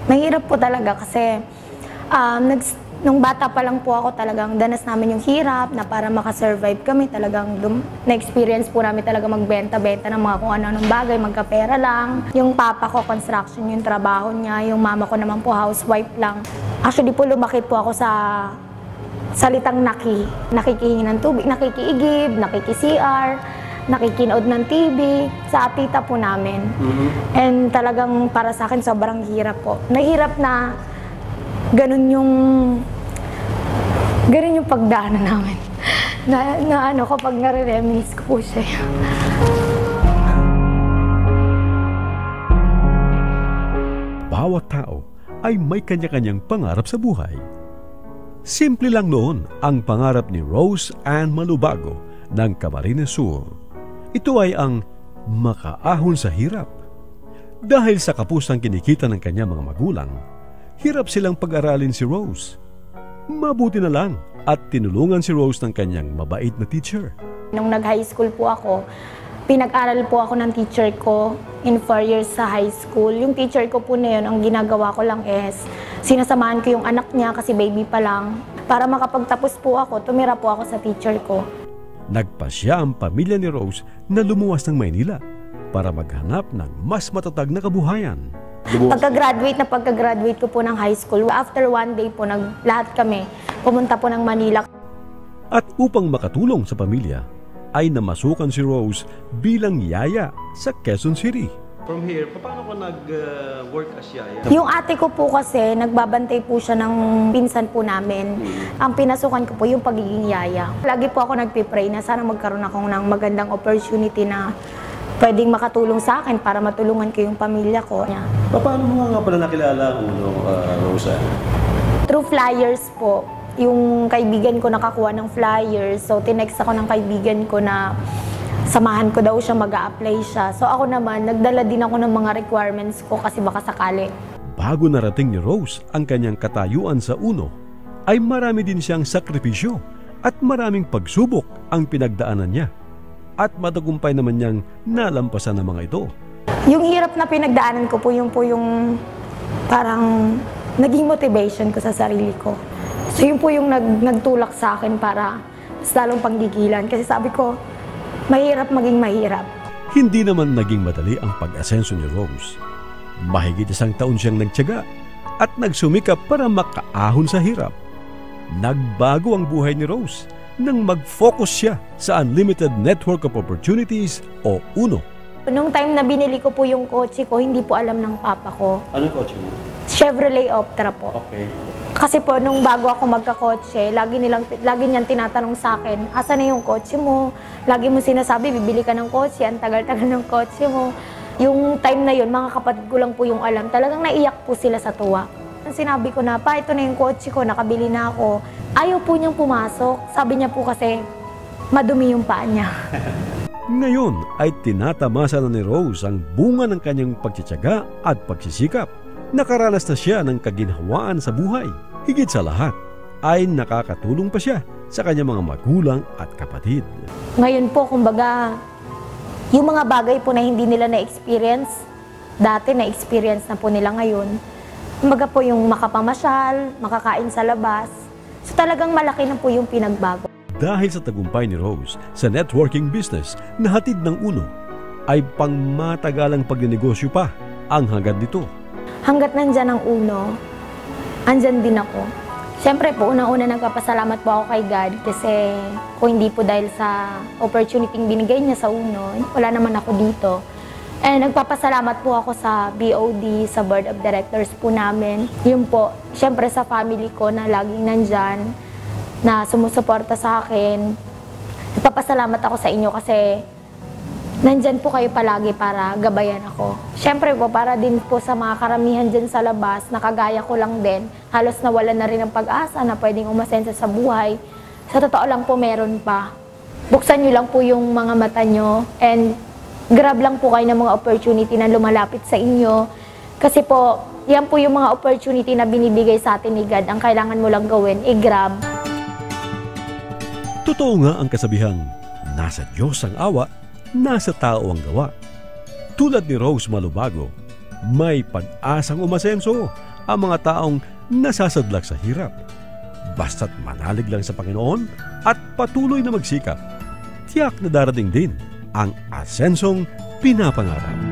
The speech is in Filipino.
Mahirap po talaga kasi nung bata pa lang po ako talagang danas namin yung hirap na para makasurvive kami talagang na-experience po namin talaga magbenta-benta ng mga kung ano-anong bagay, magkapera lang. Yung papa ko construction yung trabaho niya, yung mama ko naman po housewife lang. Actually po lumaki po ako sa salitang nakikihingi ng tubig, nakikiigib, nakiki-CR, nakikinood ng TV, sa tita po namin. And talagang para sa akin sobrang hirap po. Nahirap na ganun yung pagdaanan namin. Na ano, kapag nare-reminisce ko po siya. Bawat tao ay may kanya-kanyang pangarap sa buhay. Simple lang noon ang pangarap ni Rose Ann Malubago ng Camarines Sur. Ito ay ang makaahon sa hirap. Dahil sa kapusang kinikita ng kanyang mga magulang, hirap silang pag-aralin si Rose. Mabuti na lang at tinulungan si Rose ng kanyang mabait na teacher. Nung nag-high school po ako, pinag-aral po ako ng teacher ko in 4 years sa high school. Yung teacher ko po na yun, ang ginagawa ko lang is, sinasamahan ko yung anak niya kasi baby pa lang. Para makapagtapos po ako, tumira po ako sa teacher ko. Nagpasya ang pamilya ni Rose na lumuwas ng Maynila para maghanap ng mas matatag na kabuhayan. Pagka-graduate ko po ng high school, after 1 day po, lahat kami pumunta po ng Manila. At upang makatulong sa pamilya, ay namasukan si Rose bilang yaya sa Quezon City. From here, paano ko nag-work as yaya? Yung ate ko po kasi, nagbabantay po siya ng pinsan po namin. Ang pinasukan ko po yung pagiging yaya. Lagi po ako nagpipray na sana magkaroon ako ng magandang opportunity na pwedeng makatulong sa akin para matulungan ko yung pamilya ko. Paano mo nga pala nakilala Rosa? Through flyers po. Yung kaibigan ko nakakuha ng flyers. So, tinext ako ng kaibigan ko na samahan ko daw siya, mag-a-apply siya. So, ako naman, nagdala din ako ng mga requirements ko kasi baka sakali. Bago narating ni Rose ang kanyang katayuan sa UNO, ay marami din siyang sakripisyo at maraming pagsubok ang pinagdaanan niya. At matagumpay naman niyang nalampasan ng mga ito. Yung hirap na pinagdaanan ko po yung parang naging motivation ko sa sarili ko. So yun po yung nagtulak sa akin para mas lalong panggigilan. Kasi sabi ko, mahirap maging mahirap. Hindi naman naging madali ang pag-asenso ni Rose. Mahigit 1 taon siyang nagtiyaga at nagsumikap para makaahon sa hirap. Nagbago ang buhay ni Rose nang mag-focus siya sa Unlimited Network of Opportunities o UNO. Nung time na binili ko po yung kotse ko, hindi po alam ng papa ko. Anong kotse mo? Chevrolet Optra po. Okay. Kasi po, nung bago ako magkakotse, lagi niyang tinatanong sa akin, asan na yung kotse mo? Lagi mo sinasabi, bibili ka ng kotse, ang tagal-tagal ng kotse mo. Yung time na yun, mga kapatid ko lang po yung alam. Talagang naiyak po sila sa tuwa. Sinabi ko na, pa, ito na yung kotse ko, nakabili na ako. Ayaw po niyang pumasok. Sabi niya po kasi, madumi yung paa niya. Ngayon ay tinatamasa na ni Rose ang bunga ng kanyang pagtsitsaga at pagsisikap. Nakaranas na siya ng kaginhawaan sa buhay. Higit sa lahat, ay nakakatulong pa siya sa kanyang mga magulang at kapatid. Ngayon po, kumbaga, yung mga bagay po na hindi nila na-experience, dati na-experience na po nila ngayon. Kumbaga po yung makapamasyal, makakain sa labas. So talagang malaki na po yung pinagbago. Dahil sa tagumpay ni Rose sa networking business na hatid ng UNO, ay pangmatagalang pagnegosyo pa ang hangad nito. Hanggat nandyan ang UNO, andyan din ako. Siyempre po, una-una nagpapasalamat po ako kay God kasi kung hindi po dahil sa opportunity binigay niya sa UNO, wala naman ako dito. And nagpapasalamat po ako sa BOD, sa Board of Directors po namin. Yun po, siyempre sa family ko na laging nandyan, na sumusuporta sa akin. Nagpapasalamat ako sa inyo kasi nandyan po kayo palagi para gabayan ako. Siyempre po, para din po sa mga karamihan dyan sa labas, nakagaya ko lang din, halos nawala na rin ang pag-asa na pwedeng umasensa sa buhay. Sa totoo lang po, meron pa. Buksan nyo lang po yung mga mata nyo and grab lang po kayo ng mga opportunity na lumalapit sa inyo. Kasi po, yan po yung mga opportunity na binibigay sa atin ni God. Ang kailangan mo lang gawin, i-grab. Totoo nga ang kasabihang, nasa Diyos ang awa, nasa tao ang gawa. Tulad ni Rose Malubago, may pag-asang umasenso ang mga taong nasasadlak sa hirap. Basta't manalig lang sa Panginoon at patuloy na magsikap, tiyak na darating din ang asensong pinapangarap.